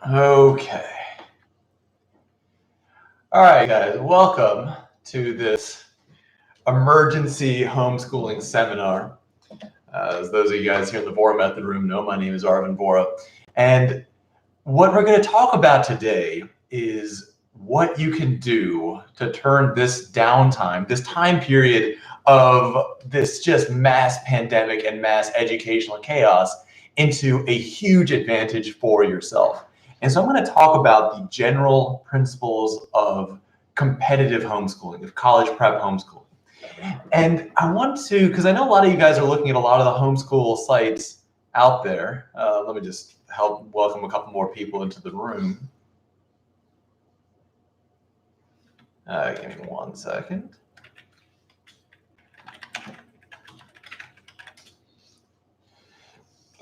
Okay. All right, guys, welcome to this emergency homeschooling seminar. As those of you guys here in the Vora Method Room know, my name is Arvin Vora. And what we're going to talk about today is what you can do to turn this downtime, this time period of this just mass pandemic and mass educational chaos, into a huge advantage for yourself. And so I'm going to talk about the general principles of competitive homeschooling, of college prep homeschooling. And I want to, because I know a lot of you guys are looking at a lot of the homeschool sites out there. Let me just help welcome a couple more people into the room. Give me 1 second.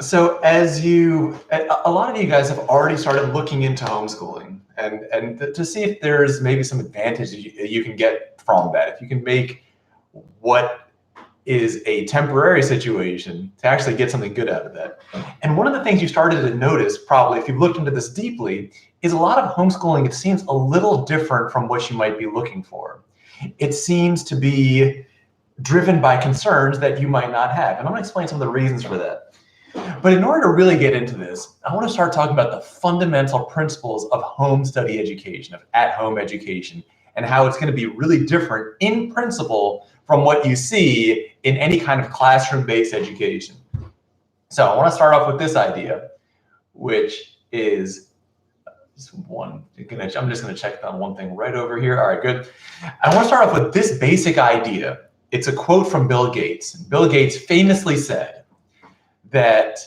So a lot of you guys have already started looking into homeschooling and to see if there's maybe some advantage you can get from that. If you can make what is a temporary situation to actually get something good out of that. And one of the things you started to notice, probably if you've looked into this deeply, is a lot of homeschooling, it seems a little different from what you might be looking for. It seems to be driven by concerns that you might not have. And I'm going to explain some of the reasons for that. But in order to really get into this, I want to start talking about the fundamental principles of home study education, of at-home education, and how it's going to be really different in principle from what you see in any kind of classroom-based education. So I want to start off with this idea, which is I'm just going to check on one thing right over here. All right, good. I want to start off with this basic idea. It's a quote from Bill Gates. Bill Gates famously said that,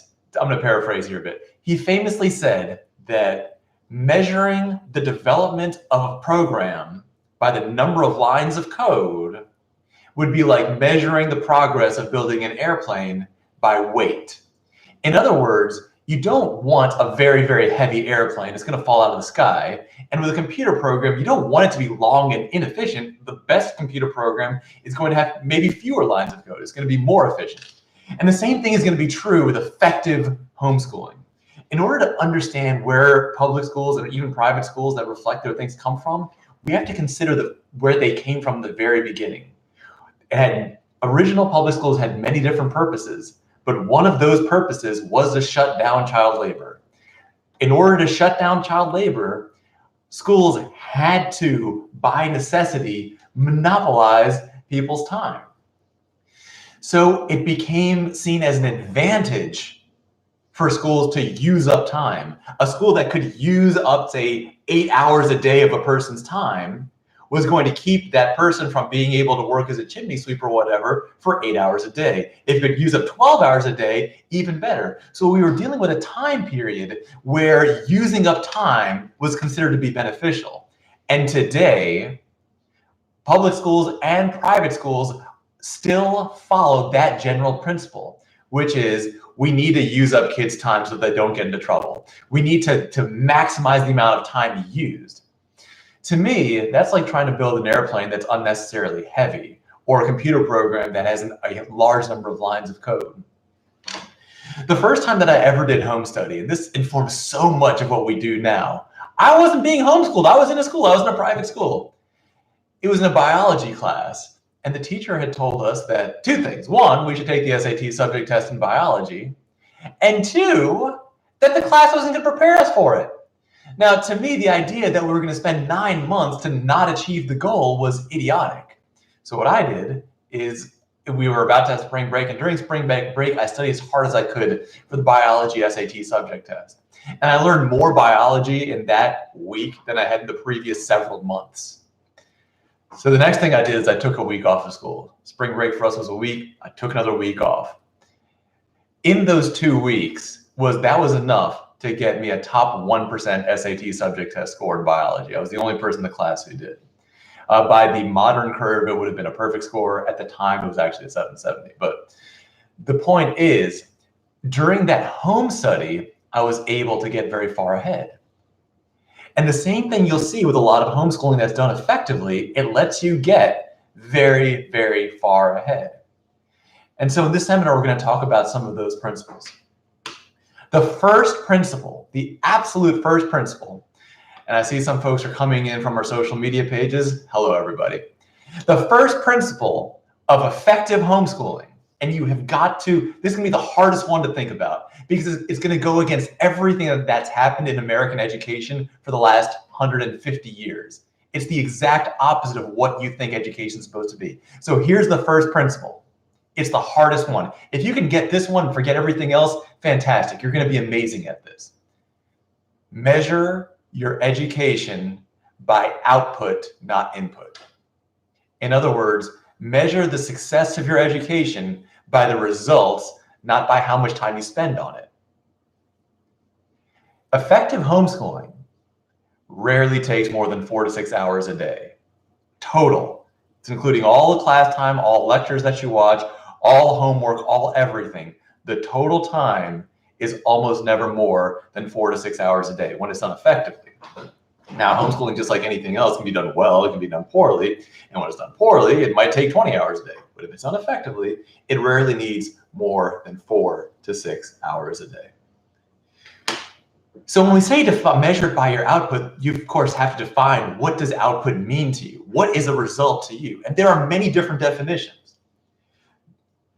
I'm going to paraphrase here a bit. He famously said that measuring the development of a program by the number of lines of code would be like measuring the progress of building an airplane by weight. In other words, you don't want a very, very heavy airplane. It's going to fall out of the sky. And with a computer program, you don't want it to be long and inefficient. The best computer program is going to have maybe fewer lines of code. It's going to be more efficient. And the same thing is going to be true with effective homeschooling. In order to understand where public schools and even private schools that reflect their things come from, we have to consider where they came from in the very beginning. Original public schools had many different purposes, but one of those purposes was to shut down child labor. In order to shut down child labor, schools had to, by necessity, monopolize people's time. So it became seen as an advantage for schools to use up time. A school that could use up, say, 8 hours a day of a person's time was going to keep that person from being able to work as a chimney sweep or whatever for 8 hours a day. If you could use up 12 hours a day, even better. So we were dealing with a time period where using up time was considered to be beneficial. And today, public schools and private schools still follow that general principle, which is we need to use up kids' time so they don't get into trouble. We need to maximize the amount of time used. To me, that's like trying to build an airplane that's unnecessarily heavy, or a computer program that has a large number of lines of code. The first time that I ever did home study, and this informs so much of what we do now, I wasn't being homeschooled. I was in a school. I was in a private school. It was in a biology class, and the teacher had told us that two things. One, we should take the SAT subject test in biology, and two, that the class wasn't going to prepare us for it. Now, to me, the idea that we were going to spend 9 months to not achieve the goal was idiotic. So what I did is we were about to have spring break, and during spring break, I studied as hard as I could for the biology SAT subject test. And I learned more biology in that week than I had in the previous several months. So the next thing I did is I took a week off of school. Spring break for us was a week. I took another week off. In those 2 weeks, that was enough to get me a top 1% SAT subject test score in biology. I was the only person in the class who did. By the modern curve, it would have been a perfect score. At the time, it was actually a 770. But the point is, during that home study, I was able to get very far ahead. And the same thing you'll see with a lot of homeschooling that's done effectively, it lets you get very, very far ahead. And so in this seminar, we're going to talk about some of those principles. The first principle, the absolute first principle, and I see some folks are coming in from our social media pages. Hello, everybody. The first principle of effective homeschooling, and you have got to, this is going to be the hardest one to think about because it's going to go against everything that's happened in American education for the last 150 years. It's the exact opposite of what you think education is supposed to be. So here's the first principle. It's the hardest one. If you can get this one and forget everything else, fantastic. You're going to be amazing at this. Measure your education by output, not input. In other words, measure the success of your education by the results, not by how much time you spend on it. Effective homeschooling rarely takes more than 4 to 6 hours a day, total. It's including all the class time, all lectures that you watch, all homework, all everything. The total time is almost never more than 4 to 6 hours a day when it's done effectively. Now, homeschooling, just like anything else, can be done well, it can be done poorly, and when it's done poorly, it might take 20 hours a day. But if it's done effectively, it rarely needs more than 4 to 6 hours a day. So when we say measure it by your output, you of course have to define what does output mean to you? What is a result to you? And there are many different definitions.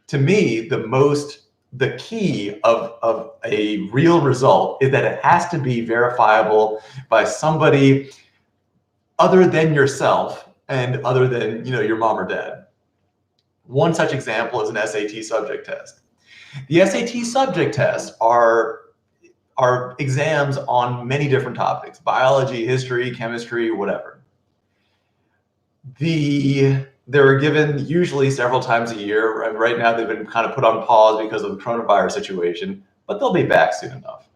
To me, the key of a real result is that it has to be verifiable by somebody other than yourself and other than your mom or dad. One such example is an SAT subject test. The SAT subject tests are exams on many different topics: biology, history, chemistry, whatever. They're given usually several times a year, and right now they've been kind of put on pause because of the coronavirus situation, but they'll be back soon enough.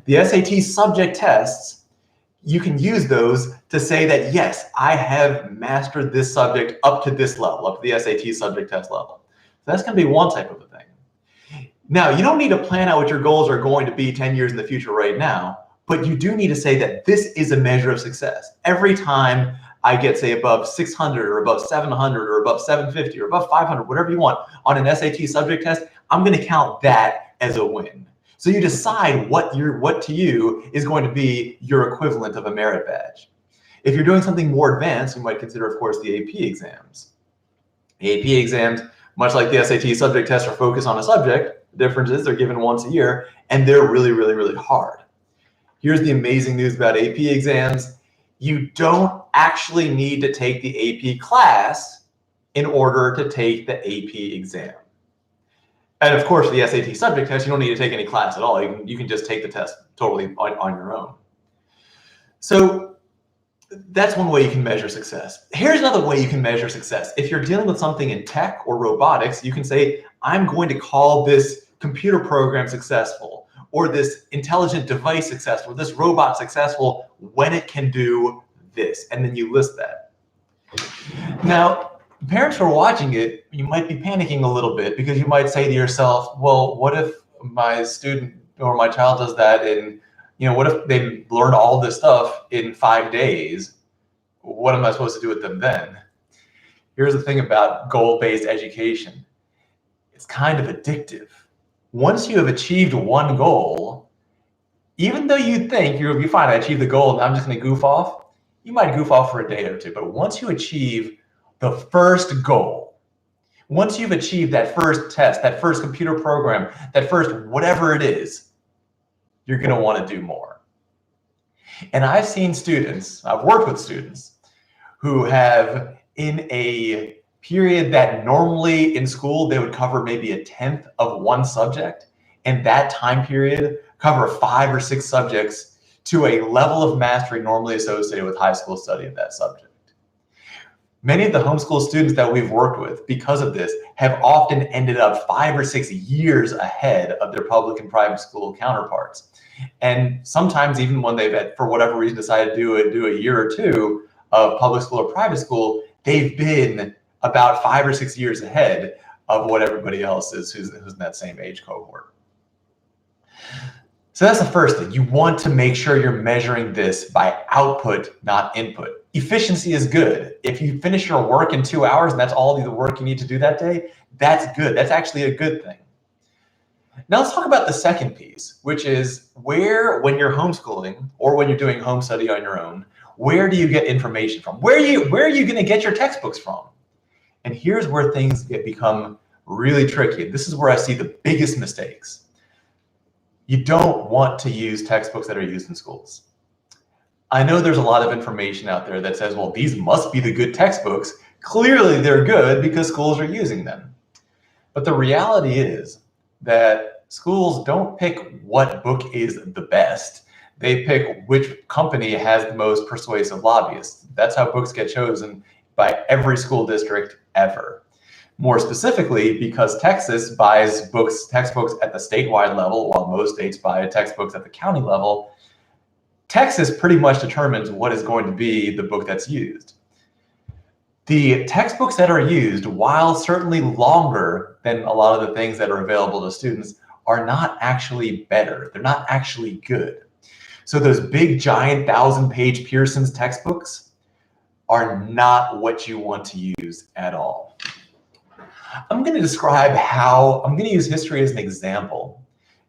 The SAT subject tests, you can use those to say that, yes, I have mastered this subject up to this level, up to the SAT subject test level. So that's going to be one type of a thing. Now, you don't need to plan out what your goals are going to be 10 years in the future right now, but you do need to say that this is a measure of success. Every time I get, say, above 600 or above 700 or above 750 or above 500, whatever you want, on an SAT subject test, I'm going to count that as a win. So you decide what to you is going to be your equivalent of a merit badge. If you're doing something more advanced, you might consider, of course, the AP exams. The AP exams, much like the SAT subject tests, are focused on a subject. The difference is they're given once a year, and they're really, really, really hard. Here's the amazing news about AP exams. You don't actually need to take the AP class in order to take the AP exam. And of course, the SAT subject test, you don't need to take any class at all. You can just take the test totally on your own. So that's one way you can measure success. Here's another way you can measure success. If you're dealing with something in tech or robotics, you can say, I'm going to call this computer program successful, or this intelligent device successful, or this robot successful when it can do this, and then you list that. Now, parents who are watching it, you might be panicking a little bit because you might say to yourself, well, what if my student or my child does that in, what if they learn all this stuff in 5 days? What am I supposed to do with them then? Here's the thing about goal-based education. It's kind of addictive. Once you have achieved one goal, even though you think you'll be fine, I achieved the goal and I'm just going to goof off, you might goof off for a day or two. But once you achieve the first goal, once you've achieved that first test, that first computer program, that first whatever it is, you're going to want to do more. And I've seen students, I've worked with students who have, in a period that normally in school they would cover maybe 1/10 of one subject, and that time period cover 5 or 6 subjects to a level of mastery normally associated with high school study of that subject. Many of the homeschool students that we've worked with, because of this, have often ended up 5 or 6 years ahead of their public and private school counterparts. And sometimes even when they've, for whatever reason, decided to do a year or two of public school or private school, they've been about 5 or 6 years ahead of what everybody else is who's in that same age cohort. So that's the first thing. You want to make sure you're measuring this by output, not input. Efficiency is good. If you finish your work in 2 hours and that's all the work you need to do that day, that's good. That's actually a good thing. Now let's talk about the second piece, which is where, when you're homeschooling or when you're doing home study on your own, where do you get information from? Where are you going to get your textbooks from? And here's where things become really tricky. This is where I see the biggest mistakes. You don't want to use textbooks that are used in schools. I know there's a lot of information out there that says, well, these must be the good textbooks. Clearly they're good because schools are using them. But the reality is that schools don't pick what book is the best. They pick which company has the most persuasive lobbyists. That's how books get chosen by every school district ever. More specifically, because Texas buys textbooks at the statewide level, while most states buy textbooks at the county level, Texas pretty much determines what is going to be the book that's used. The textbooks that are used, while certainly longer than a lot of the things that are available to students, are not actually better. They're not actually good. So those big, giant 1,000-page Pearson's textbooks are not what you want to use at all. I'm going to use history as an example.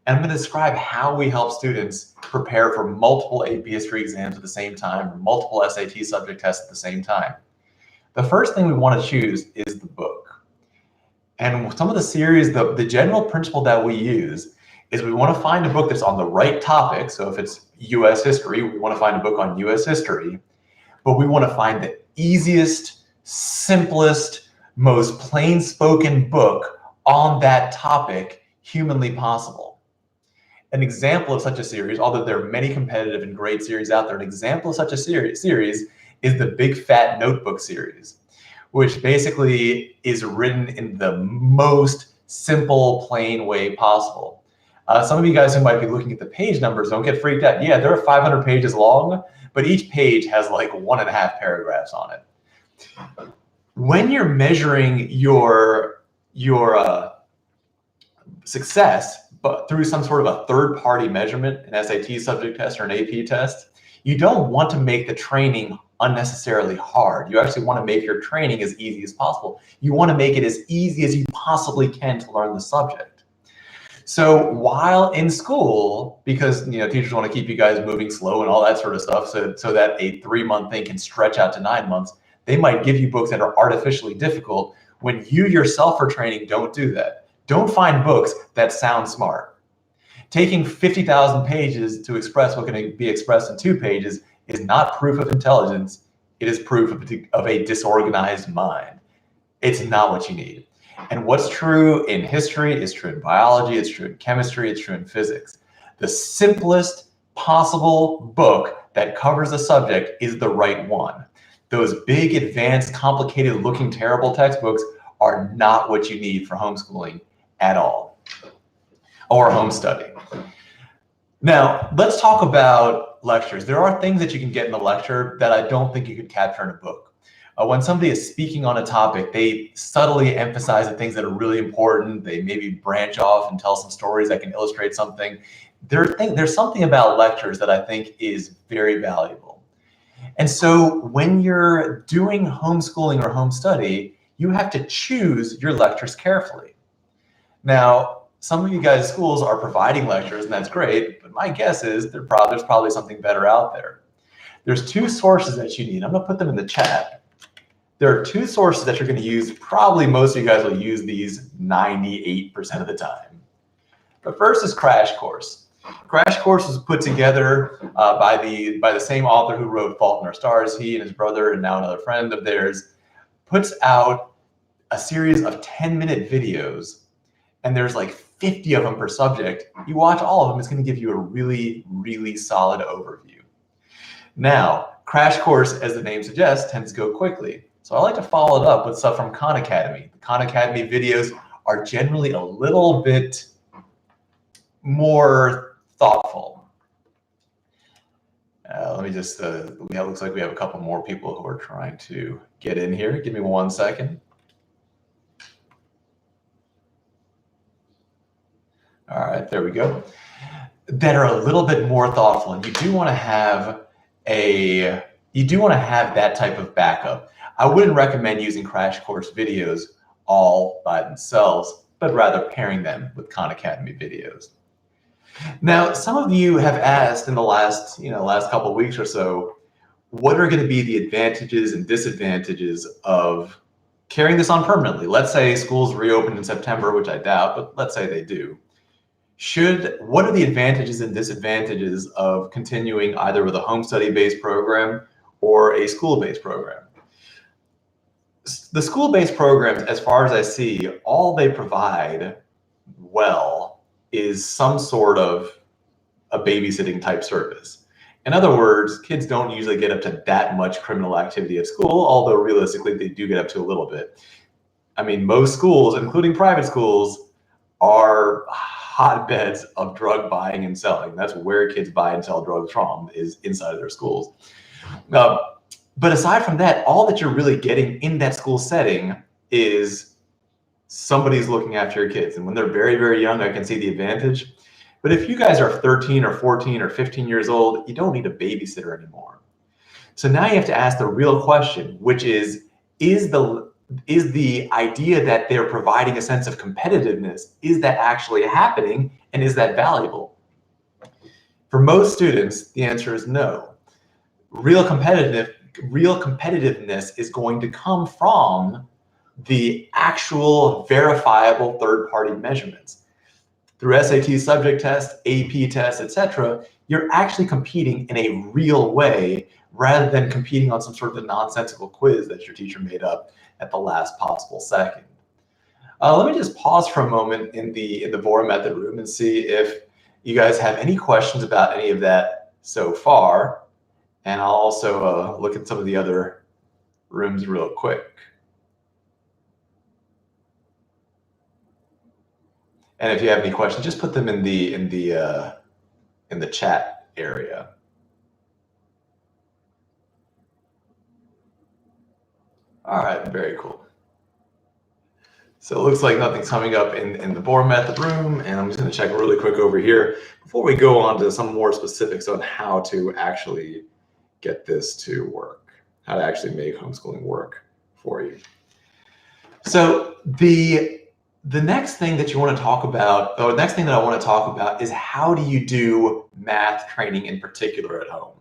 And I'm going to describe how we help students prepare for multiple AP history exams at the same time, or multiple SAT subject tests at the same time. The first thing we want to choose is the book. And some of the series, the general principle that we use is we want to find a book that's on the right topic. So if it's US history, we want to find a book on US history, but we want to find the easiest, simplest, most plain-spoken book on that topic humanly possible. An example of such a series, although there are many competitive and great series out there, an example of such a series is the Big Fat Notebook series, which basically is written in the most simple, plain way possible. Some of you guys who might be looking at the page numbers, don't get freaked out. Yeah, they're 500 pages long, but each page has like 1.5 paragraphs on it. When you're measuring your success, but through some sort of a third-party measurement, an SAT subject test or an AP test, you don't want to make the training unnecessarily hard. You actually want to make your training as easy as possible. You want to make it as easy as you possibly can to learn the subject. So while in school, because teachers want to keep you guys moving slow and all that sort of stuff, so that a 3-month thing can stretch out to 9 months, they might give you books that are artificially difficult when you yourself for training don't do that. Don't find books that sound smart. Taking 50,000 pages to express what can be expressed in 2 pages is not proof of intelligence. It is proof of a disorganized mind. It's not what you need. And what's true in history is true in biology, it's true in chemistry, it's true in physics. The simplest possible book that covers a subject is the right one. Those big, advanced, complicated looking, terrible textbooks are not what you need for homeschooling at all, or home study. Now, let's talk about lectures. There are things that you can get in a lecture that I don't think you could capture in a book. When somebody is speaking on a topic, they subtly emphasize the things that are really important. They maybe branch off and tell some stories that can illustrate something. There's something about lectures that I think is very valuable. And so when you're doing homeschooling or home study, you have to choose your lectures carefully. Now, some of you guys' schools are providing lectures, and that's great, but my guess is there's probably something better out there. There's 2 sources that you need. I'm going to put them in the chat. There are 2 sources that you're going to use. Probably most of you guys will use these 98% of the time. The first is Crash Course. Crash Course was put together by the same author who wrote Fault in Our Stars. He and his brother, and now another friend of theirs, puts out a series of 10-minute videos, and there's like 50 of them per subject. You watch all of them, it's going to give you a really, really solid overview. Now, Crash Course, as the name suggests, tends to go quickly. So I like to follow it up with stuff from Khan Academy. The Khan Academy videos are generally a little bit more thoughtful. Let me just, it looks like we have a couple more people who are trying to get in here. Give me 1 second. All right, there we go. That are a little bit more thoughtful, and you do want to have that type of backup. I wouldn't recommend using Crash Course videos all by themselves. but rather pairing them with Khan Academy videos. Now, some of you have asked in the last couple of weeks or so, what are going to be the advantages and disadvantages of carrying this on permanently? Let's say schools reopen in September, which I doubt, but let's say they do. What are the advantages and disadvantages of continuing either with a home study-based program or a school-based program? The school-based programs, as far as I see, all they provide well is some sort of a babysitting type service. In other words, kids don't usually get up to that much criminal activity at school, although realistically they do get up to a little bit. I mean, most schools, including private schools, are hotbeds of drug buying and selling. That's where kids buy and sell drugs from, is inside of their schools. But aside from that, all that you're really getting in that school setting is somebody's looking after your kids. And when they're very, very young, I can see the advantage. But if you guys are 13 or 14 or 15 years old, you don't need a babysitter anymore. So now you have to ask the real question, which is the idea that they're providing a sense of competitiveness, is that actually happening, and is that valuable? For most students, the answer is no. Real competitiveness is going to come from the actual verifiable third-party measurements. Through SAT subject tests, AP tests, etc., you're actually competing in a real way rather than competing on some sort of nonsensical quiz that your teacher made up at the last possible second. Let me just pause for a moment in the Bohr method room and see if you guys have any questions about any of that so far. And I'll also look at some of the other rooms real quick. And if you have any questions, just put them in the chat area. All right, very cool. So it looks like nothing's coming up in the Bohr method room, and I'm just going to check really quick over here before we go on to some more specifics on how to actually get this to work, how to actually make homeschooling work for you. So the next thing that you want to talk about, or the next thing that I want to talk about, is how do you do math training in particular at home?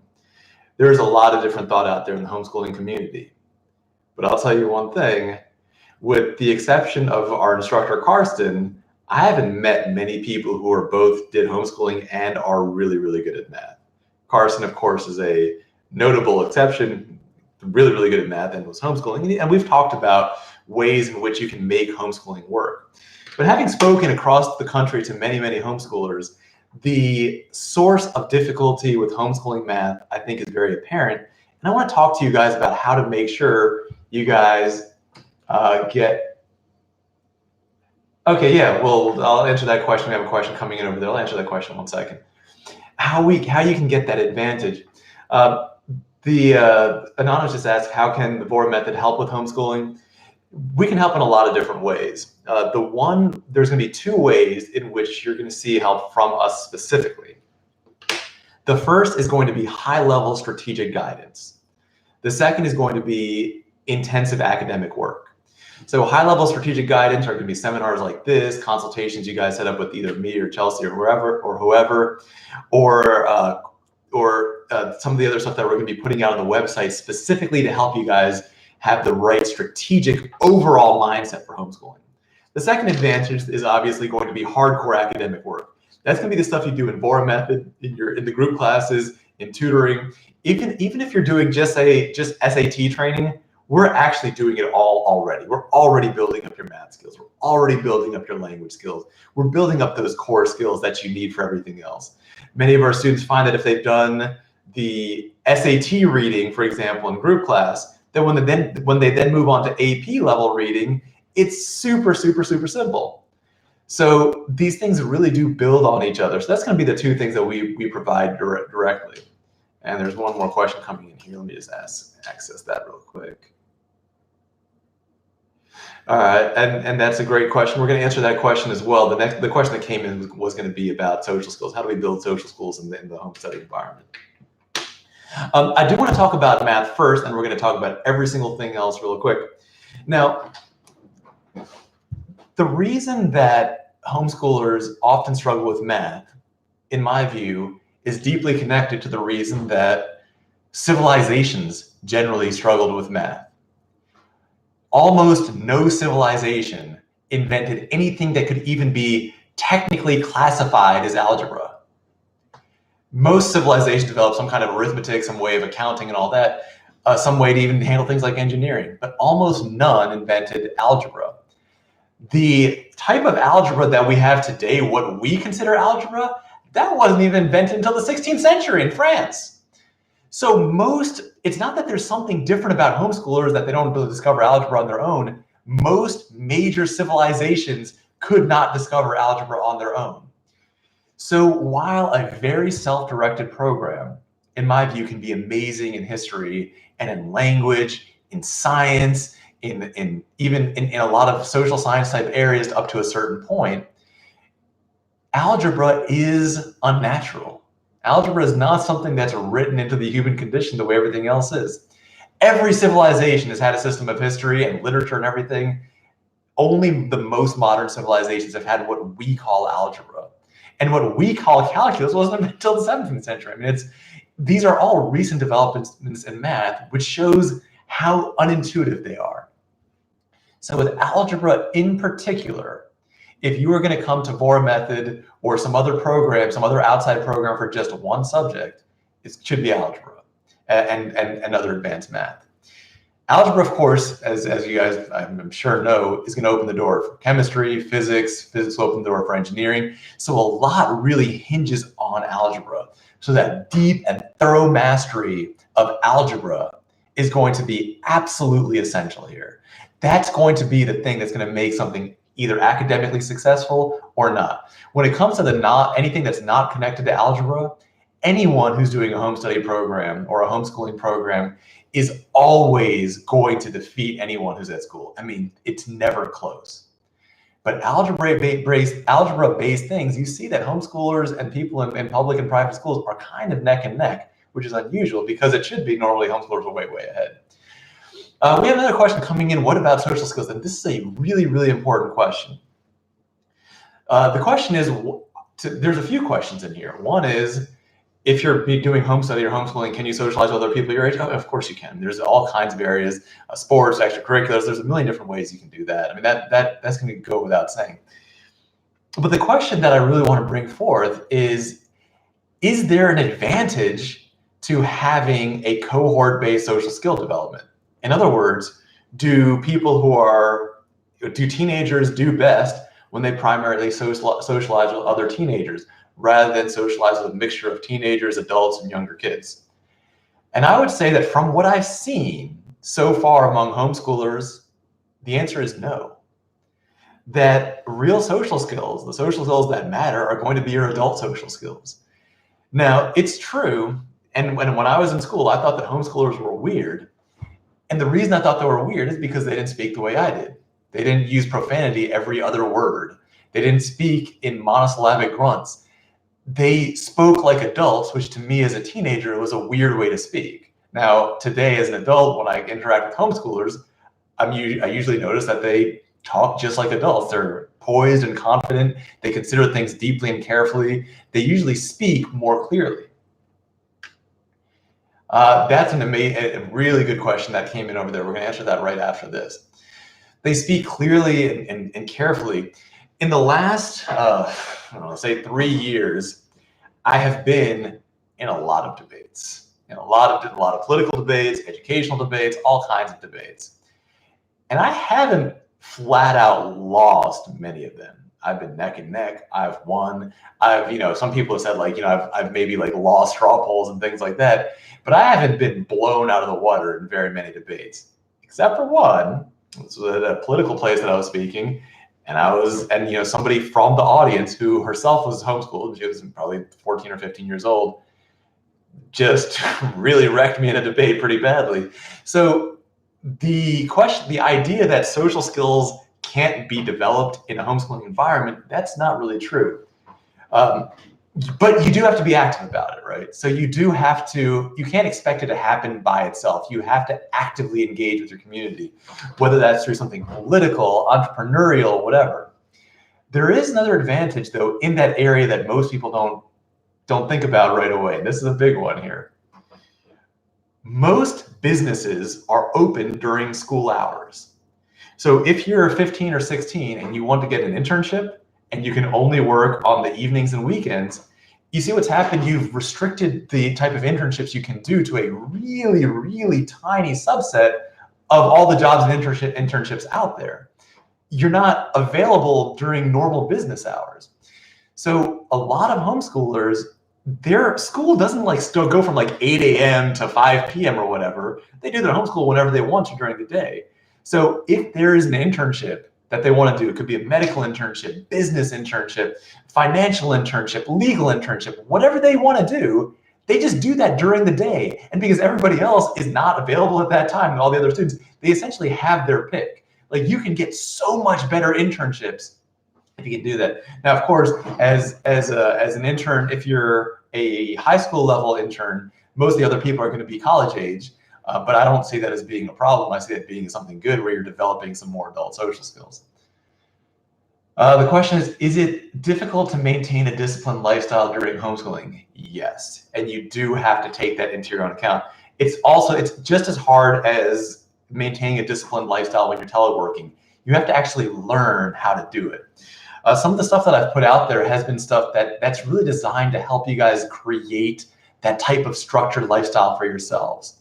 There's a lot of different thought out there in the homeschooling community. But I'll tell you one thing, with the exception of our instructor, Karsten, I haven't met many people who are both did homeschooling and are really, really good at math. Karsten, of course, is a notable exception, really, really good at math and was homeschooling. And we've talked about ways in which you can make homeschooling work. But having spoken across the country to many, many homeschoolers, the source of difficulty with homeschooling math, I think, is very apparent. And I want to talk to you guys about how to make sure you guys get. Okay, yeah, well, I'll answer that question. We have a question coming in over there. I'll answer that question in 1 second. How you can get that advantage. The Anonymous just asked, how can the Bohr method help with homeschooling? We can help in a lot of different ways. There's going to be 2 ways in which you're going to see help from us specifically. The first is going to be high-level strategic guidance. The second is going to be intensive academic work. So high-level strategic guidance are going to be seminars like this, consultations you guys set up with either me or Chelsea or whoever, or some of the other stuff that we're going to be putting out on the website specifically to help you guys have the right strategic overall mindset for homeschooling. The second advantage is obviously going to be hardcore academic work. That's going to be the stuff you do in Bohr method, in the group classes, in tutoring. Even if you're doing just SAT training, we're actually doing it all already. We're already building up your math skills. We're already building up your language skills. We're building up those core skills that you need for everything else. Many of our students find that if they've done the SAT reading, for example, in group class, then when they then move on to AP level reading, it's super, super, super simple. So these things really do build on each other. So that's going to be the 2 things that we provide directly. And there's one more question coming in here. Let me just access that real quick. All right, and that's a great question. We're going to answer that question as well. The question that came in was going to be about social skills. How do we build social skills in the home study environment? I do want to talk about math first, and we're going to talk about every single thing else real quick. Now, The reason that homeschoolers often struggle with math, in my view, is deeply connected to the reason that civilizations generally struggled with math. Almost no civilization invented anything that could even be technically classified as algebra. Most civilizations developed some kind of arithmetic, some way of accounting and all that, some way to even handle things like engineering, but almost none invented algebra. The type of algebra that we have today, what we consider algebra, that wasn't even invented until the 16th century in France. So it's not that there's something different about homeschoolers that they don't really discover algebra on their own. Most major civilizations could not discover algebra on their own. So while a very self-directed program, in my view, can be amazing in history and in language, in science, even in a lot of social science type areas up to a certain point, algebra is unnatural. Algebra is not something that's written into the human condition the way everything else is. Every civilization has had a system of history and literature and everything. Only the most modern civilizations have had what we call algebra. And what we call calculus wasn't until the 17th century. I mean, these are all recent developments in math, which shows how unintuitive they are. So with algebra in particular, if you were going to come to Vora Method or some other program, some other outside program for just one subject, it should be algebra and other advanced math. Algebra, of course, as you guys I'm sure know, is going to open the door for chemistry, physics. Physics will open the door for engineering. So a lot really hinges on algebra. So that deep and thorough mastery of algebra is going to be absolutely essential here. That's going to be the thing that's going to make something either academically successful or not. When it comes to anything that's not connected to algebra, anyone who's doing a home study program or a homeschooling program is always going to defeat anyone who's at school. I mean, it's never close. But algebra-based things, you see that homeschoolers and people in public and private schools are kind of neck and neck, which is unusual because it should be normally homeschoolers are way, way ahead. We have another question coming in. What about social skills? And this is a really, really important question. The question is, there's a few questions in here. One is, if you're doing home study or homeschooling, can you socialize with other people your age? Oh, of course you can. There's all kinds of areas, sports, extracurriculars. There's a million different ways you can do that. I mean, that's going to go without saying. But the question that I really want to bring forth is there an advantage to having a cohort-based social skill development? In other words, do teenagers do best when they primarily socialize with other teenagers rather than socialize with a mixture of teenagers, adults, and younger kids? And I would say that from what I've seen so far among homeschoolers, the answer is no. That real social skills, the social skills that matter, are going to be your adult social skills. Now, it's true, and when I was in school, I thought that homeschoolers were weird. And the reason I thought they were weird is because they didn't speak the way I did. They didn't use profanity every other word. They didn't speak in monosyllabic grunts. They spoke like adults, which to me as a teenager was a weird way to speak. Now, today as an adult, when I interact with homeschoolers, I usually notice that they talk just like adults. They're poised and confident. They consider things deeply and carefully. They usually speak more clearly. That's a really good question that came in over there. We're going to answer that right after this. They speak clearly and carefully. In the last, say 3 years, I have been in a lot of debates, a lot of political debates, educational debates, all kinds of debates. And I haven't flat out lost many of them. I've been neck and neck. I've won. Some people have said I've maybe lost straw polls and things like that, but I haven't been blown out of the water in very many debates, except for one. It was at a political place that I was speaking, and somebody from the audience who herself was homeschooled, she was probably 14 or 15 years old, just really wrecked me in a debate pretty badly. So the idea that social skills can't be developed in a homeschooling environment, that's not really true. But you do have to be active about it, right? So you do have to, you can't expect it to happen by itself. You have to actively engage with your community, whether that's through something political, entrepreneurial, whatever. There is another advantage though in that area that most people don't think about right away. This is a big one here. Most businesses are open during school hours. So if you're 15 or 16 and you want to get an internship and you can only work on the evenings and weekends, you see what's happened? You've restricted the type of internships you can do to a really, really tiny subset of all the jobs and internships out there. You're not available during normal business hours. So a lot of homeschoolers, their school doesn't like still go from like 8 a.m. to 5 p.m. or whatever. They do their homeschool whenever they want to during the day. So if there is an internship that they want to do, it could be a medical internship, business internship, financial internship, legal internship, whatever they want to do, they just do that during the day. And because everybody else is not available at that time and all the other students, they essentially have their pick. Like you can get so much better internships if you can do that. Now, of course, as an intern, if you're a high school level intern, most of the other people are going to be college age. But I don't see that as being a problem. I see it being something good where you're developing some more adult social skills. The question is it difficult to maintain a disciplined lifestyle during homeschooling? Yes, and you do have to take that into your own account. It's just as hard as maintaining a disciplined lifestyle when you're teleworking. You have to actually learn how to do it. Some of the stuff that I've put out there has been stuff that's really designed to help you guys create that type of structured lifestyle for yourselves.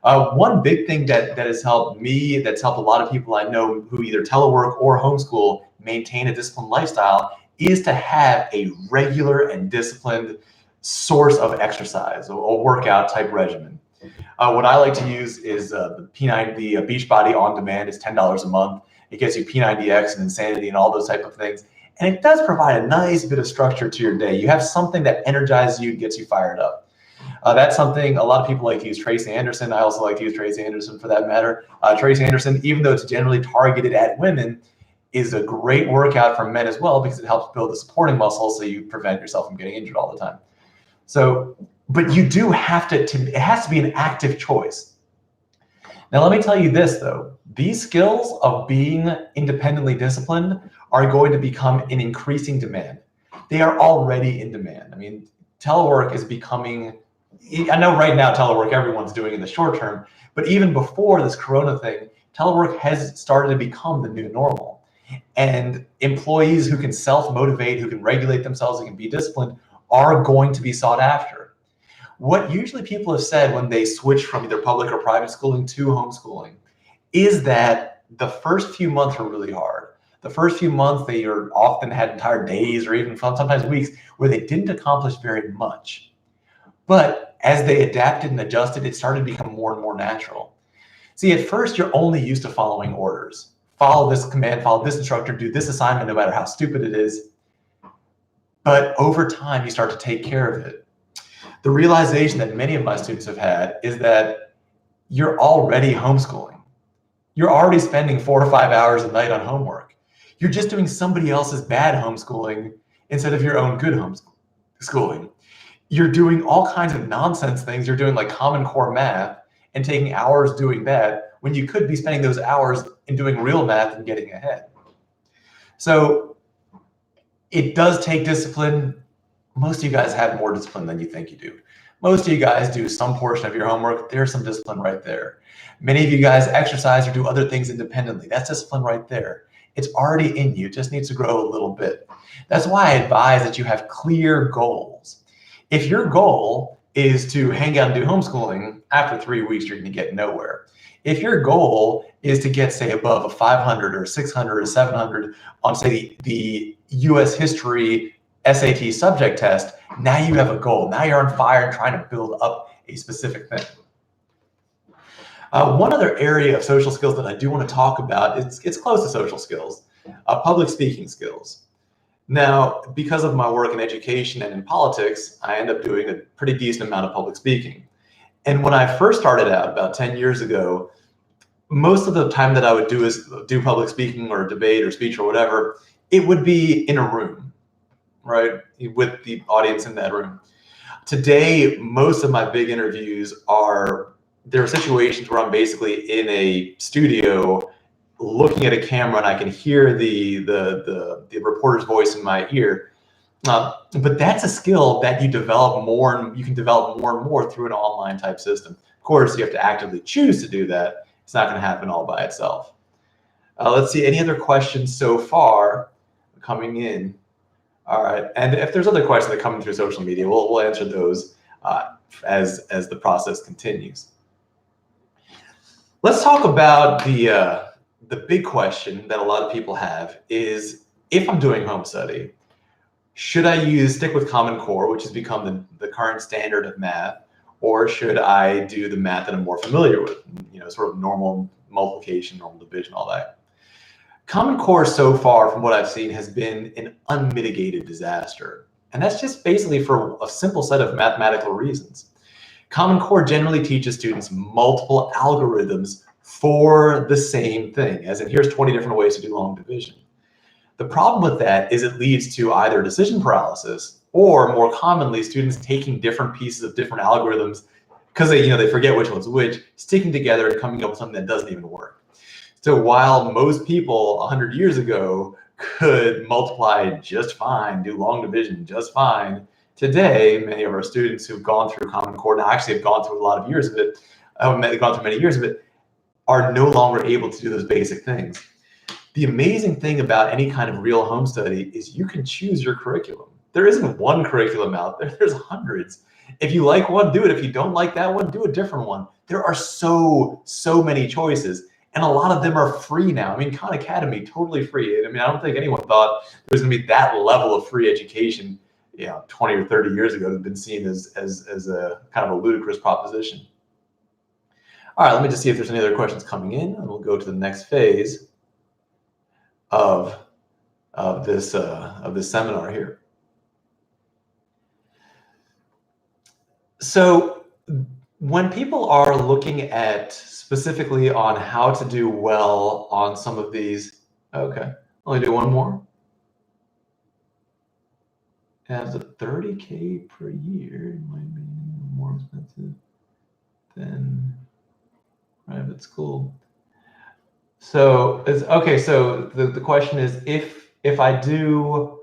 One big thing that has helped me, that's helped a lot of people I know who either telework or homeschool maintain a disciplined lifestyle, is to have a regular and disciplined source of exercise, a workout type regimen. What I like to use is the Beachbody On Demand is $10 a month. It gets you P90X and Insanity and all those type of things. And it does provide a nice bit of structure to your day. You have something that energizes you, gets you fired up. That's something a lot of people like to use. Tracy Anderson. I also like to use Tracy Anderson for that matter. Tracy Anderson, even though it's generally targeted at women, is a great workout for men as well because it helps build the supporting muscles so you prevent yourself from getting injured all the time. So, but you do have to it has to be an active choice. Now, let me tell you this though, these skills of being independently disciplined are going to become in increasing demand. They are already in demand. I mean, telework is becoming, I know right now telework everyone's doing in the short term, but even before this Corona thing, telework has started to become the new normal. And employees who can self-motivate, who can regulate themselves, who can be disciplined, are going to be sought after. What usually people have said when they switch from either public or private schooling to homeschooling is that the first few months were really hard. The first few months, they often had entire days or even sometimes weeks where they didn't accomplish very much. But as they adapted and adjusted, it started to become more and more natural. See, at first, you're only used to following orders. Follow this command, follow this instructor, do this assignment, no matter how stupid it is. But over time, you start to take care of it. The realization that many of my students have had is that you're already homeschooling. You're already spending 4 to 5 hours a night on homework. You're just doing somebody else's bad homeschooling instead of your own good homeschooling. You're doing all kinds of nonsense things. You're doing like Common Core math and taking hours doing that when you could be spending those hours in doing real math and getting ahead. So it does take discipline. Most of you guys have more discipline than you think you do. Most of you guys do some portion of your homework. There's some discipline right there. Many of you guys exercise or do other things independently. That's discipline right there. It's already in you. It just needs to grow a little bit. That's why I advise that you have clear goals. If your goal is to hang out and do homeschooling, after 3 weeks, you're going to get nowhere. If your goal is to get, say, above a 500 or 600 or 700 on, say, the US history SAT subject test, now you have a goal. Now you're on fire and trying to build up a specific thing. One other area of social skills that I do want to talk about, it's close to social skills, public speaking skills. Now, because of my work in education and in politics, I end up doing a pretty decent amount of public speaking. And when I first started out about 10 years ago, most of the time that I would do public speaking or debate or speech or whatever, it would be in a room. right, with the audience in that room. Today, most of my big interviews there are situations where I'm basically in a studio looking at a camera and I can hear the reporter's voice in my ear. But that's a skill that you develop more, and you can develop more and more through an online type system. Of course, you have to actively choose to do that. It's not going to happen all by itself. Let's see, any other questions so far coming in? All right, and if there's other questions that come in through social media, we'll answer those as the process continues. Let's talk about the big question that a lot of people have is, if I'm doing home study, should I stick with Common Core, which has become the current standard of math, or should I do the math that I'm more familiar with, sort of normal multiplication, normal division, all that? Common Core so far, from what I've seen, has been an unmitigated disaster. And that's just basically for a simple set of mathematical reasons. Common Core generally teaches students multiple algorithms for the same thing, as in here's 20 different ways to do long division. The problem with that is it leads to either decision paralysis, or more commonly, students taking different pieces of different algorithms because they forget which one's which, sticking together and coming up with something that doesn't even work. So while most people 100 years ago could multiply just fine, do long division just fine, today, many of our students who've gone through Common Core, now actually have gone through a lot of years of it, gone through many years of it, are no longer able to do those basic things. The amazing thing about any kind of real home study is you can choose your curriculum. There isn't one curriculum out there, there's hundreds. If you like one, do it. If you don't like that one, do a different one. There are so many choices, and a lot of them are free now. I mean, Khan Academy, totally free. I mean, I don't think anyone thought there was gonna be that level of free education 20 or 30 years ago. It's been seen as a kind of a ludicrous proposition. All right, let me just see if there's any other questions coming in, and we'll go to the next phase of this seminar here. So when people are looking at specifically on how to do well on some of these, okay, only do one more. As a 30K per year, it might be more expensive than private school. So okay. So the question is, if I do,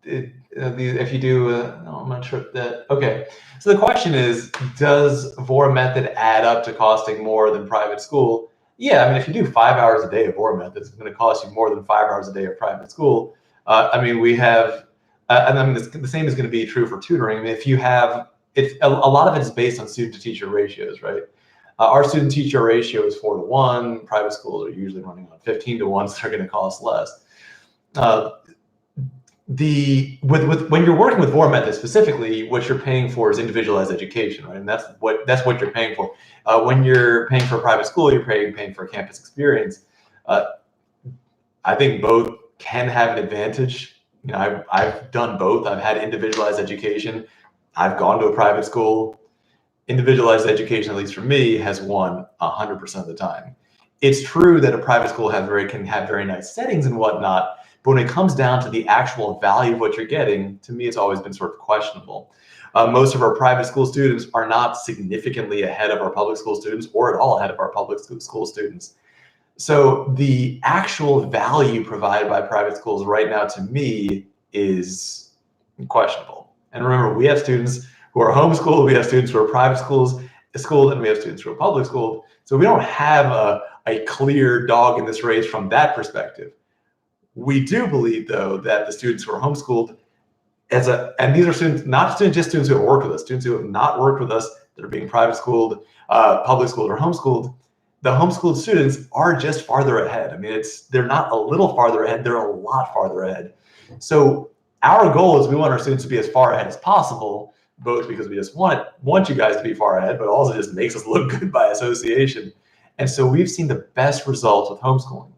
if you do, no, I'm not sure if that. Okay. So the question is, does VOR method add up to costing more than private school? Yeah. I mean, if you do 5 hours a day of VOR method, it's going to cost you more than 5 hours a day of private school. I mean, we have, and I mean, the same is going to be true for tutoring. I mean, if you have, a lot of it is based on student to teacher ratios, right? Our student teacher ratio is 4 to 1. Private schools are usually running on 15 to 1, so they're going to cost less. When you're working with VOR method specifically, what you're paying for is individualized education, right? And that's what you're paying for. When you're paying for a private school, you're paying for a campus experience. I think both can have an advantage. I've done both. I've had individualized education. I've gone to a private school. Individualized education, at least for me, has won 100% of the time. It's true that a private school can have very nice settings and whatnot, but when it comes down to the actual value of what you're getting, to me, it's always been sort of questionable. Most of our private school students are not significantly ahead of our public school students, or at all ahead of our public school students. So the actual value provided by private schools right now, to me, is questionable. And remember, we have students who are homeschooled, we have students who are private schooled, and we have students who are public schooled. So we don't have a clear dog in this race from that perspective. We do believe, though, that the students who are homeschooled, and these are students, not just students who have worked with us, students who have not worked with us that are being private schooled, public schooled, or homeschooled, the homeschooled students are just farther ahead. I mean, they're not a little farther ahead, they're a lot farther ahead. So our goal is we want our students to be as far ahead as possible, both because we just want you guys to be far ahead, but also just makes us look good by association. And so we've seen the best results with homeschooling.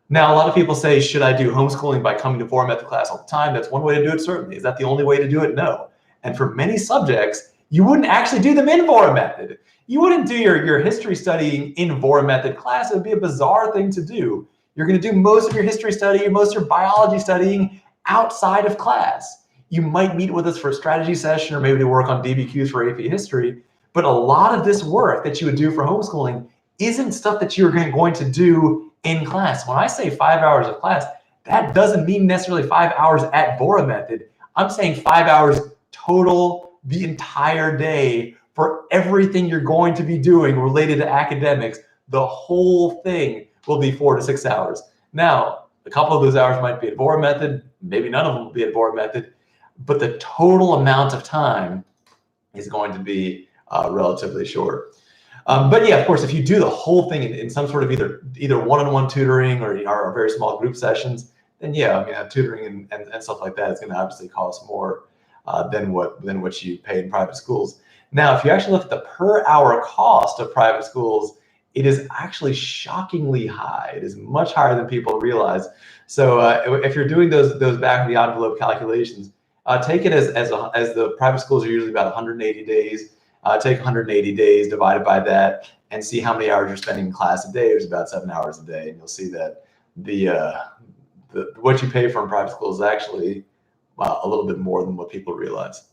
Now, a lot of people say, should I do homeschooling by coming to VOR method class all the time? That's one way to do it, certainly. Is that the only way to do it? No. And for many subjects, you wouldn't actually do them in VOR method. You wouldn't do your history studying in VOR method class. It would be a bizarre thing to do. You're going to do most of your history studying, most of your biology studying outside of class. You might meet with us for a strategy session or maybe to work on DBQs for AP history, but a lot of this work that you would do for homeschooling isn't stuff that you're going to do in class. When I say 5 hours of class, that doesn't mean necessarily 5 hours at Bora Method. I'm saying 5 hours total the entire day for everything you're going to be doing related to academics. The whole thing will be 4 to 6 hours. Now, a couple of those hours might be at Bora Method, maybe none of them will be at Bora Method, but the total amount of time is going to be relatively short. But yeah, of course, if you do the whole thing in some sort of either one-on-one tutoring or very small group sessions, then yeah, I mean, tutoring and stuff like that is going to obviously cost more than what you pay in private schools. Now, if you actually look at the per hour cost of private schools, it is actually shockingly high. It is much higher than people realize. So if you're doing those back of the envelope calculations, take it as the private schools are usually about 180 days. Take 180 days divided by that and see how many hours you're spending in class a day. It's about 7 hours a day, and you'll see that what you pay for in private school is actually a little bit more than what people realize.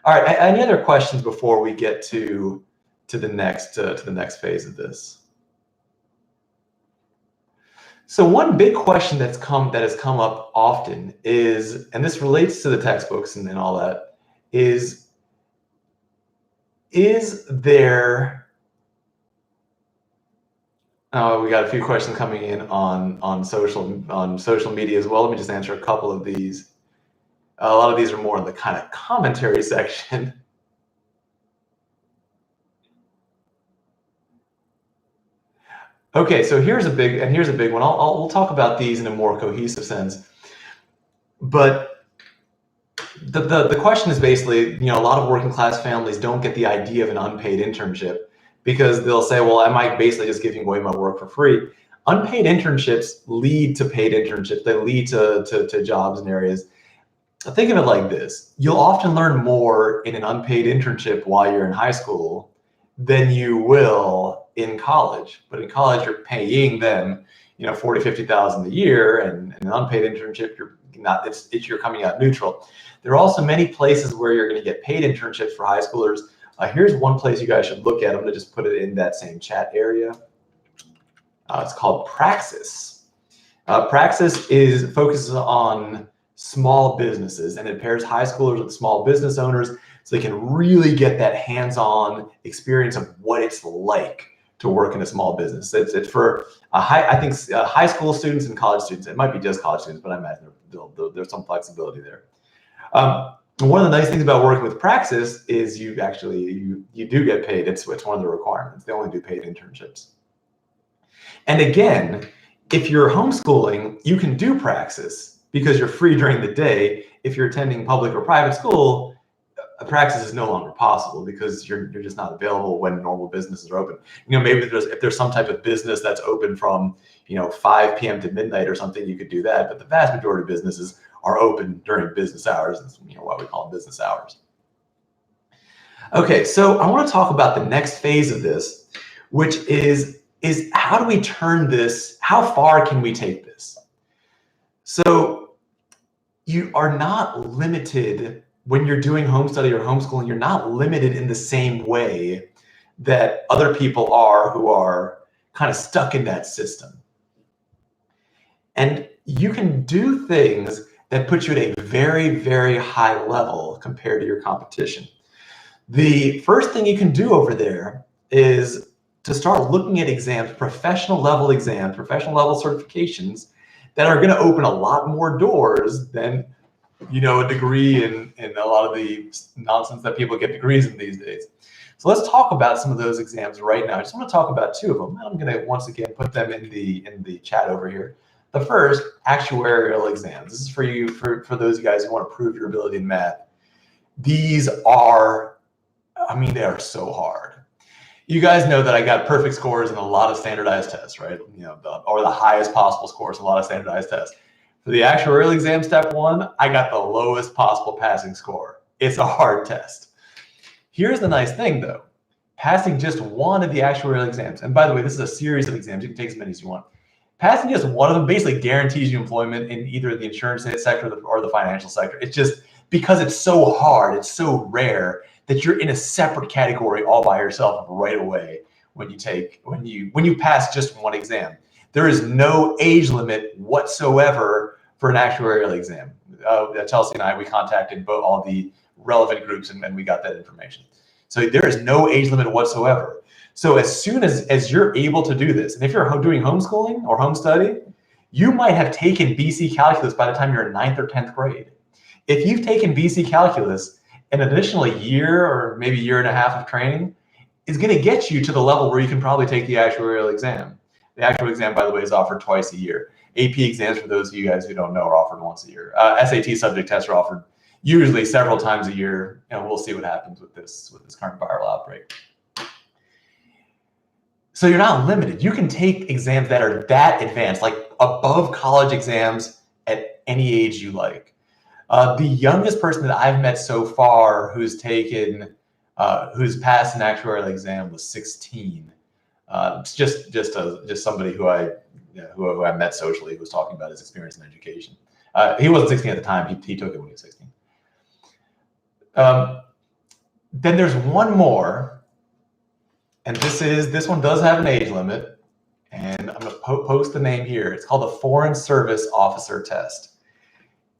All right, any other questions before we get to the next phase of this? So one big question that has come up often is, and this relates to the textbooks and all that, is there, oh, we got a few questions coming in on social media as well. Let me just answer a couple of these. A lot of these are more in the kind of commentary section. Okay, so here's a big one. We'll talk about these in a more cohesive sense. But the question is basically, a lot of working class families don't get the idea of an unpaid internship because they'll say, well, am I basically just giving away my work for free? Unpaid internships lead to paid internships. They lead to jobs in areas. Think of it like this. You'll often learn more in an unpaid internship while you're in high school than you will in college. But in college, you're paying them, $40,000, $50,000 a year, and an unpaid internship, you're coming out neutral. There are also many places where you're going to get paid internships for high schoolers. Here's one place you guys should look at. I'm going to just put it in that same chat area. It's called Praxis. Praxis focuses on small businesses, and it pairs high schoolers with small business owners so they can really get that hands-on experience of what it's like to work in a small business. It's for high school students and college students. It might be just college students, but I imagine there's some flexibility there. One of the nice things about working with Praxis is you do get paid. It's one of the requirements. They only do paid internships. And again, if you're homeschooling, you can do Praxis because you're free during the day. If you're attending public or private school, Praxis is no longer possible because you're just not available when normal businesses are open. Maybe if there's some type of business that's open from 5 p.m. to midnight or something, you could do that. But the vast majority of businesses are open during business hours. That's why we call them business hours. Okay, so I want to talk about the next phase of this, which is how do we turn this? How far can we take this? So you are not limited when you're doing home study or homeschooling. You're not limited in the same way that other people are who are kind of stuck in that system. And you can do things that put you at a very, very high level compared to your competition. The first thing you can do over there is to start looking at exams, professional level exams, professional level certifications that are going to open a lot more doors than a degree in a lot of the nonsense that people get degrees in these days. So let's talk about some of those exams right now. I just want to talk about two of them. I'm going to once again put them in the chat over here. The first, actuarial exams. This is for you, for those of you guys who want to prove your ability in math. These are, they are so hard. You guys know that I got perfect scores in a lot of standardized tests, right? Or the highest possible scores in a lot of standardized tests. For the actuarial exam, step one, I got the lowest possible passing score. It's a hard test. Here's the nice thing though. Passing just one of the actuarial exams, and by the way, this is a series of exams. You can take as many as you want. Passing just one of them basically guarantees you employment in either the insurance sector or the financial sector. It's just because it's so hard, it's so rare that you're in a separate category all by yourself right away when you pass just one exam. There is no age limit whatsoever for an actuarial exam. Chelsea and I, we contacted all the relevant groups and we got that information. So there is no age limit whatsoever. So as soon as you're able to do this, and if you're doing homeschooling or home study, you might have taken BC Calculus by the time you're in 9th or 10th grade. If you've taken BC Calculus, an additional year or maybe year and a half of training is going to get you to the level where you can probably take the actuarial exam. The actual exam, by the way, is offered twice a year. AP exams, for those of you guys who don't know, are offered once a year. SAT subject tests are offered usually several times a year, and we'll see what happens with this current viral outbreak. So you're not limited. You can take exams that are that advanced, like above college exams at any age you like. The youngest person that I've met so far who's passed an actuarial exam was 16. Just somebody who I met socially who was talking about his experience in education. He wasn't 16 at the time. He took it when he was 16. Then there's one more, and this one does have an age limit, and I'm going to post the name here. It's called the Foreign Service Officer Test.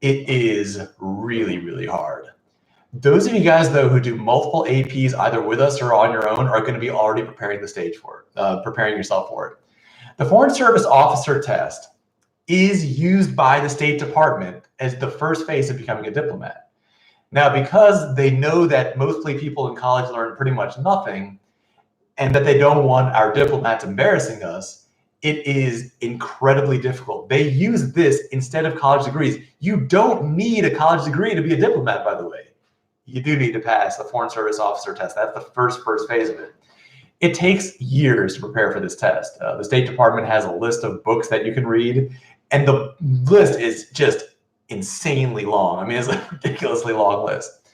It is really, really hard. Those of you guys, though, who do multiple APs either with us or on your own are going to be already preparing the stage for it, preparing yourself for it. The Foreign Service Officer Test is used by the State Department as the first phase of becoming a diplomat. Now, because they know that mostly people in college learn pretty much nothing, and that they don't want our diplomats embarrassing us, it is incredibly difficult. They use this instead of college degrees. You don't need a college degree to be a diplomat, by the way. You do need to pass the Foreign Service Officer Test. That's the first phase of it. It takes years to prepare for this test. The State Department has a list of books that you can read, and the list is just insanely long. I mean, it's a ridiculously long list.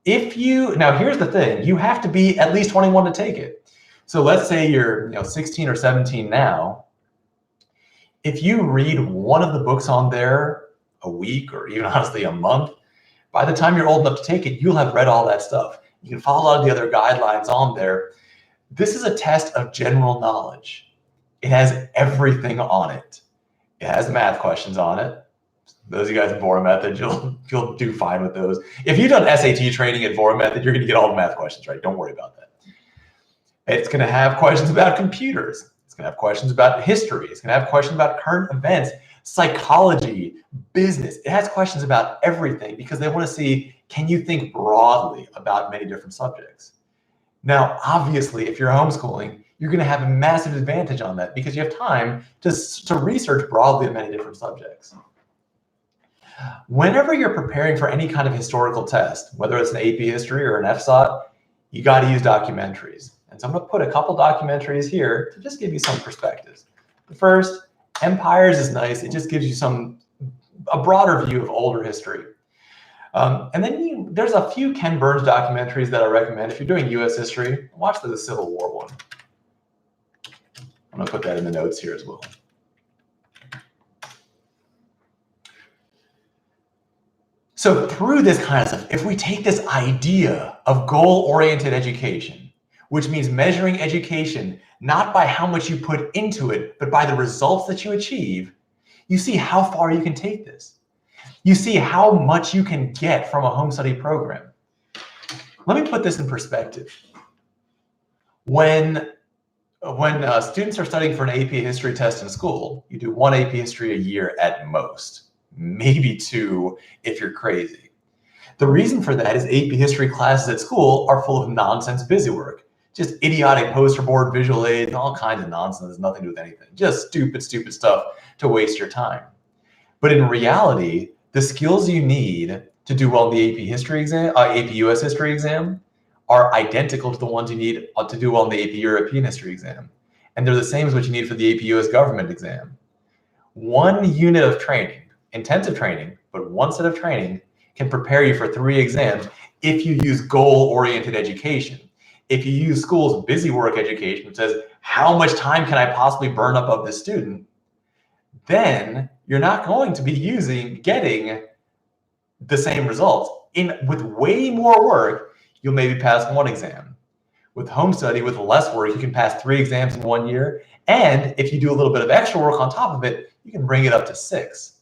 Now here's the thing, you have to be at least 21 to take it. So let's say you're 16 or 17 now. If you read one of the books on there a week or even honestly a month, by the time you're old enough to take it, you'll have read all that stuff. You can follow a lot of the other guidelines on there. This is a test of general knowledge. It has everything on it. It has math questions on it. Those of you guys in Vora Method, you'll do fine with those. If you've done SAT training at Vora Method, you're going to get all the math questions right. Don't worry about that. It's going to have questions about computers. It's going to have questions about history. It's going to have questions about current events, psychology, business. It has questions about everything because they want to see, can you think broadly about many different subjects? Now, obviously, if you're homeschooling, you're going to have a massive advantage on that because you have time to research broadly on many different subjects. Whenever you're preparing for any kind of historical test, whether it's an AP history or an FSOT, you got to use documentaries. And so I'm going to put a couple documentaries here to just give you some perspectives. The first, Empires, is nice. It just gives you a broader view of older history. And then there's a few Ken Burns documentaries that I recommend. If you're doing US history, watch the Civil War one. I'm going to put that in the notes here as well. So through this kind of stuff, if we take this idea of goal-oriented education, which means measuring education not by how much you put into it, but by the results that you achieve, you see how far you can take this. You see how much you can get from a home study program. Let me put this in perspective. When students are studying for an AP history test in school, you do one AP history a year at most, maybe two if you're crazy. The reason for that is AP history classes at school are full of nonsense busy work. Just idiotic poster board visual aids and all kinds of nonsense, nothing to do with anything. Just stupid stuff to waste your time. But in reality, the skills you need to do well in the AP history exam, AP US history exam, are identical to the ones you need to do well in the AP European history exam. And they're the same as what you need for the AP US government exam. One unit of training, intensive training, but one set of training can prepare you for 3 exams if you use goal-oriented education. If you use school's busy work education, which says, how much time can I possibly burn up of this student? then you're not going to be getting the same results. With way more work, you'll maybe pass one exam. With home study, with less work, you can pass 3 exams in 1 year. And if you do a little bit of extra work on top of it, you can bring it up to 6.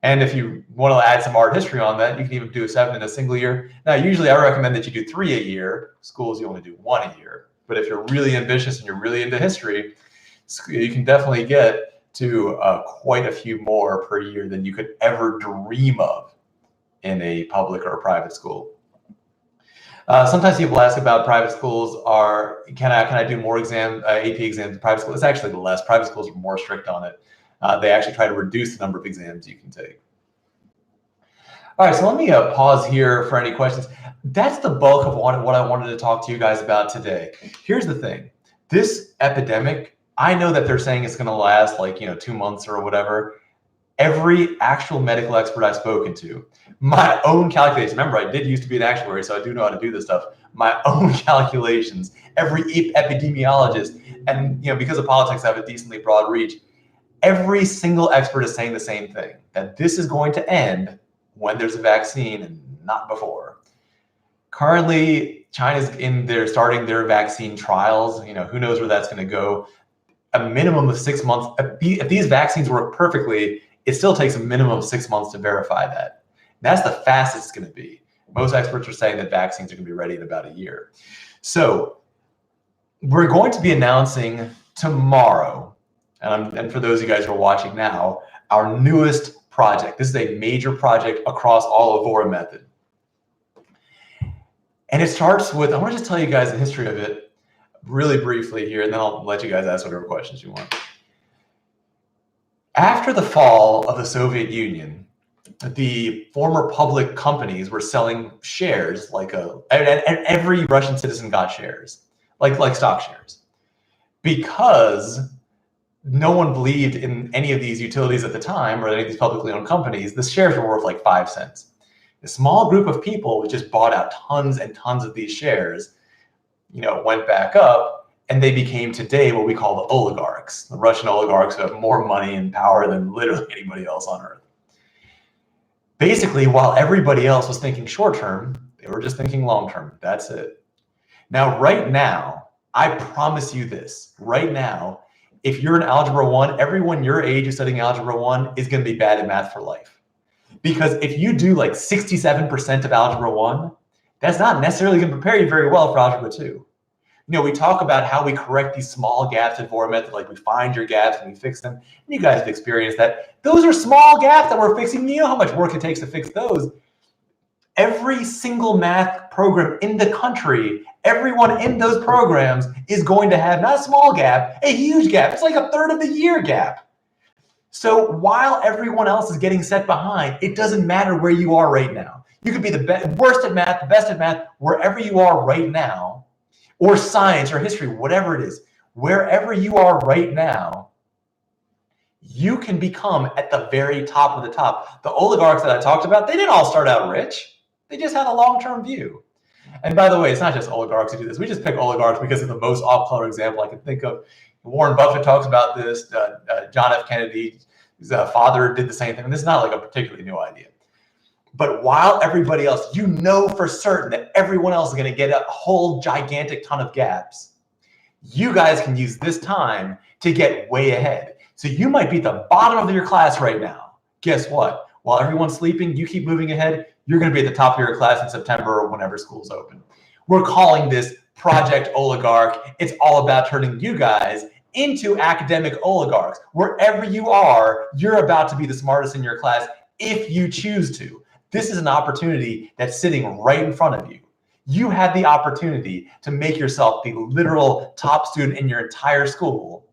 And if you want to add some art history on that, you can even do 7 in a single year. Now, usually I recommend that you do 3 a year. Schools, you only do 1 a year. But if you're really ambitious and you're really into history, you can definitely get to quite a few more per year than you could ever dream of in a public or a private school. Sometimes people ask about private schools can I do more AP exams in private school? It's actually less. Private schools are more strict on it. They actually try to reduce the number of exams you can take. All right, so let me pause here for any questions. That's the bulk of what I wanted to talk to you guys about today. Here's the thing. This epidemic, I know that they're saying it's going to last like 2 months or whatever. Every actual medical expert I've spoken to, my own calculations, remember I did used to be an actuary, so I do know how to do this stuff, my own calculations, every epidemiologist, and because of politics I have a decently broad reach, every single expert is saying the same thing, that this is going to end when there's a vaccine and not before. Currently, China's starting their vaccine trials. Who knows where that's going to go. A minimum of 6 months. If these vaccines work perfectly, it still takes a minimum of 6 months to verify that. That's the fastest it's going to be. Most experts are saying that vaccines are going to be ready in about a year. So we're going to be announcing tomorrow, and for those of you guys who are watching now, our newest project. This is a major project across all of Vora Method. And it starts with, I want to just tell you guys the history of it really briefly here, and then I'll let you guys ask whatever questions you want. After the fall of the Soviet Union, the former public companies were selling shares and every Russian citizen got shares, like stock shares. Because no one believed in any of these utilities at the time or any of these publicly owned companies, the shares were worth like 5 cents. A small group of people just bought out tons and tons of these shares, went back up, and they became today what we call the oligarchs, the Russian oligarchs who have more money and power than literally anybody else on earth. Basically, while everybody else was thinking short term, they were just thinking long term. That's it. Now, right now, I promise you this, right now, if you're in Algebra 1, everyone your age who's studying Algebra 1 is going to be bad at math for life. Because if you do like 67% of Algebra 1, that's not necessarily going to prepare you very well for Algebra 2. We talk about how we correct these small gaps in Vora Method, like we find your gaps and we fix them. And you guys have experienced that. Those are small gaps that we're fixing. You know how much work it takes to fix those. Every single math program in the country, everyone in those programs is going to have not a small gap, a huge gap. It's like a third of the year gap. So while everyone else is getting set behind, it doesn't matter where you are right now. You could be the worst at math, the best at math, wherever you are right now, or science or history, whatever it is, wherever you are right now, you can become at the very top of the top. The oligarchs that I talked about, they didn't all start out rich. They just had a long-term view. And by the way, it's not just oligarchs who do this. We just pick oligarchs because it's the most off-color example I can think of. Warren Buffett talks about this. John F. Kennedy's father did the same thing. And this is not like a particularly new idea. But while everybody else, for certain that everyone else is going to get a whole gigantic ton of gaps, you guys can use this time to get way ahead. So you might be at the bottom of your class right now. Guess what? While everyone's sleeping, you keep moving ahead, you're going to be at the top of your class in September or whenever school's open. We're calling this Project Oligarch. It's all about turning you guys into academic oligarchs. Wherever you are, you're about to be the smartest in your class if you choose to. This is an opportunity that's sitting right in front of you. You have the opportunity to make yourself the literal top student in your entire school,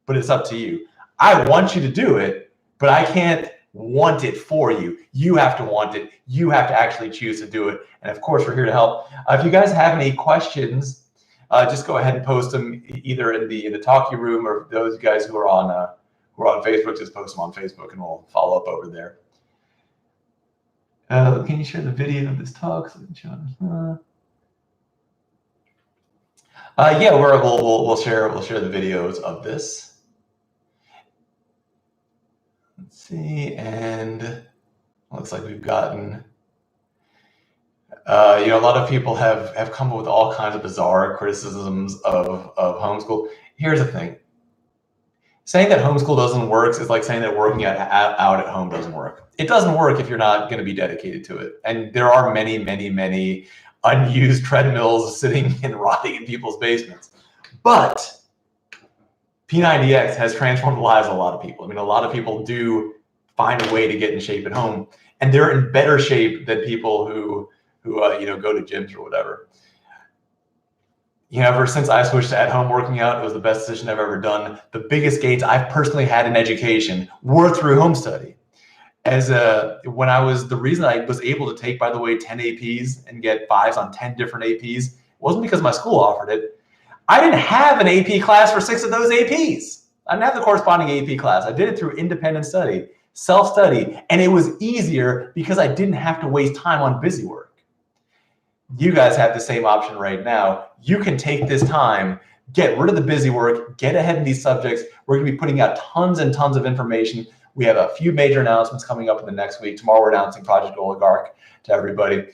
but it's up to you. I want you to do it, but I can't want it for you. You have to want it. You have to actually choose to do it. And of course, we're here to help. If you guys have any questions, just go ahead and post them either in the talkie room, or those guys who are on Facebook, just post them on Facebook and we'll follow up over there. Can you share the video of this talk? Yeah, we'll share the videos of this. Let's see, and looks like we've gotten, a lot of people have come up with all kinds of bizarre criticisms of homeschool. Here's the thing. Saying that homeschool doesn't work is like saying that working out at home doesn't work. It doesn't work if you're not going to be dedicated to it. And there are many, many, many unused treadmills sitting and rotting in people's basements. But P90X has transformed the lives of a lot of people. I mean, a lot of people do find a way to get in shape at home, and they're in better shape than people who go to gyms or whatever. Ever since I switched to at-home working out, it was the best decision I've ever done. The biggest gains I've personally had in education were through home study. The reason I was able to take, by the way, 10 APs and get 5s on 10 different APs wasn't because my school offered it. I didn't have an AP class for 6 of those APs. I didn't have the corresponding AP class. I did it through independent study, self-study, and it was easier because I didn't have to waste time on busy work. You guys have the same option right now. You can take this time, get rid of the busy work, get ahead in these subjects. We're going to be putting out tons and tons of information. We have a few major announcements coming up in the next week. Tomorrow we're announcing Project Oligarch to everybody.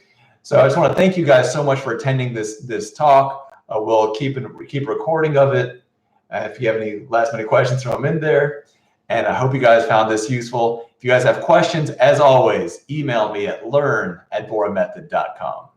So I just want to thank you guys so much for attending this talk. We'll keep a recording of it. If you have any last minute questions, throw them in there. And I hope you guys found this useful. If you guys have questions, as always, email me at learn@boramethod.com.